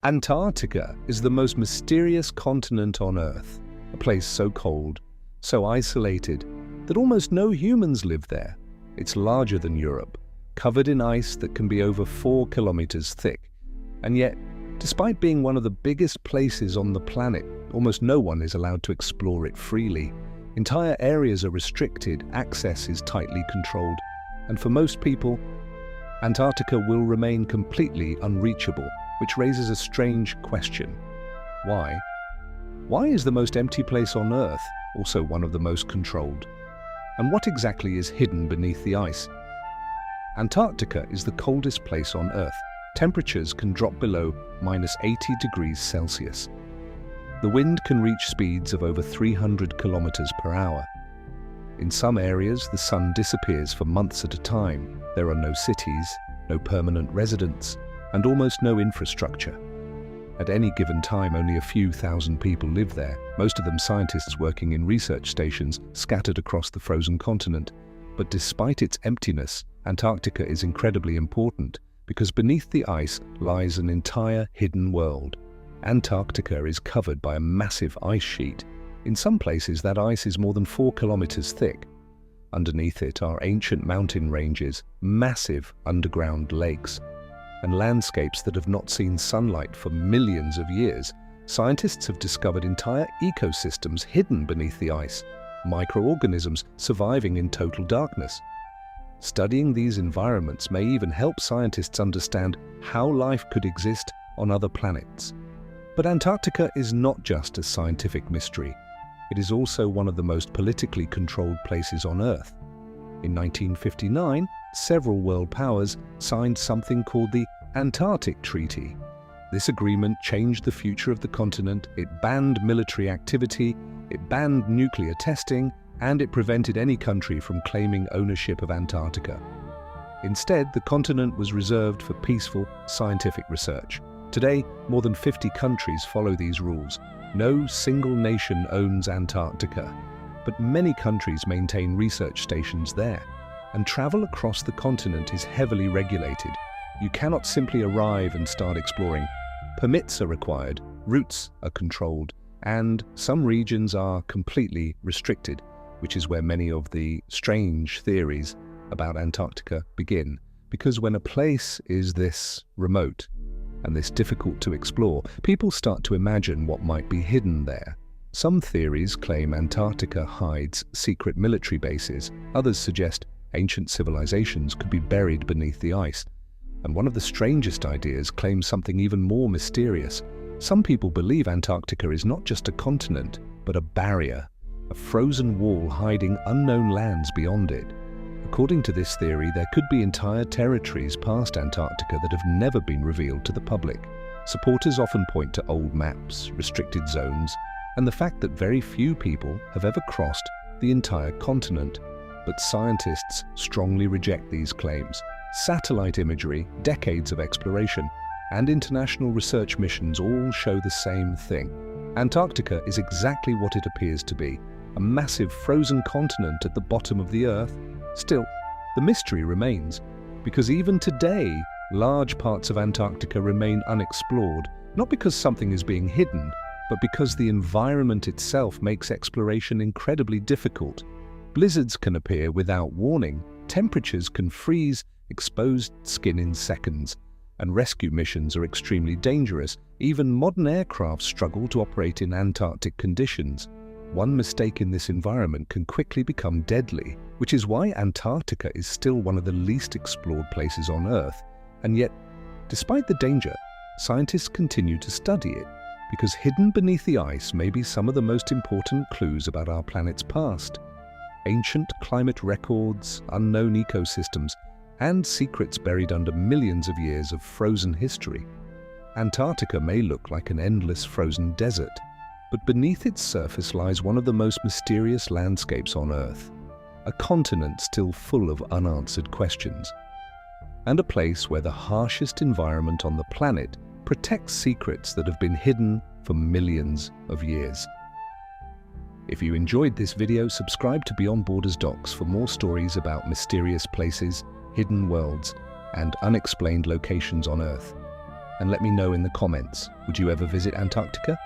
Antarctica is the most mysterious continent on Earth, a place so cold, so isolated, that almost no humans live there. It's larger than Europe, covered in ice that can be over 4 kilometers thick. And yet, despite being one of the biggest places on the planet, almost no one is allowed to explore it freely. Entire areas are restricted, access is tightly controlled, and for most people, Antarctica will remain completely unreachable, which raises a strange question. Why? Why is the most empty place on Earth also one of the most controlled? And what exactly is hidden beneath the ice? Antarctica is the coldest place on Earth. Temperatures can drop below -80 degrees Celsius. The wind can reach speeds of over 300 kilometers per hour. In some areas, the sun disappears for months at a time. There are no cities, no permanent residents, and almost no infrastructure. At any given time, only a few thousand people live there, most of them scientists working in research stations scattered across the frozen continent. But despite its emptiness, Antarctica is incredibly important because beneath the ice lies an entire hidden world. Antarctica is covered by a massive ice sheet. In some places, that ice is more than 4 kilometers thick. Underneath it are ancient mountain ranges, massive underground lakes, and landscapes that have not seen sunlight for millions of years. Scientists have discovered entire ecosystems hidden beneath the ice, microorganisms surviving in total darkness. Studying these environments may even help scientists understand how life could exist on other planets. But Antarctica is not just a scientific mystery. It is also one of the most politically controlled places on Earth. In 1959, several world powers signed something called the Antarctic Treaty. This agreement changed the future of the continent. It banned military activity, it banned nuclear testing, and it prevented any country from claiming ownership of Antarctica. Instead, the continent was reserved for peaceful, scientific research. Today, more than 50 countries follow these rules. No single nation owns Antarctica, but many countries maintain research stations there. And travel across the continent is heavily regulated. You cannot simply arrive and start exploring. Permits are required, routes are controlled, and some regions are completely restricted, which is where many of the strange theories about Antarctica begin. Because when a place is this remote and this difficult to explore, people start to imagine what might be hidden there. Some theories claim Antarctica hides secret military bases. Others suggest ancient civilizations could be buried beneath the ice. And one of the strangest ideas claims something even more mysterious. Some people believe Antarctica is not just a continent, but a barrier, a frozen wall hiding unknown lands beyond it. According to this theory, there could be entire territories past Antarctica that have never been revealed to the public. Supporters often point to old maps, restricted zones, and the fact that very few people have ever crossed the entire continent. But scientists strongly reject these claims. Satellite imagery, decades of exploration, and international research missions all show the same thing. Antarctica is exactly what it appears to be, a massive frozen continent at the bottom of the Earth. Still, the mystery remains, because even today, large parts of Antarctica remain unexplored, not because something is being hidden, but because the environment itself makes exploration incredibly difficult. Blizzards can appear without warning, temperatures can freeze exposed skin in seconds, and rescue missions are extremely dangerous. Even modern aircraft struggle to operate in Antarctic conditions. One mistake in this environment can quickly become deadly, which is why Antarctica is still one of the least explored places on Earth. And yet, despite the danger, scientists continue to study it, because hidden beneath the ice may be some of the most important clues about our planet's past. Ancient climate records, unknown ecosystems, and secrets buried under millions of years of frozen history. Antarctica may look like an endless frozen desert, but beneath its surface lies one of the most mysterious landscapes on Earth, a continent still full of unanswered questions, and a place where the harshest environment on the planet protects secrets that have been hidden for millions of years. If you enjoyed this video, subscribe to Beyond Borders Docs for more stories about mysterious places, hidden worlds, and unexplained locations on Earth. and let me know in the comments. Would you ever visit Antarctica?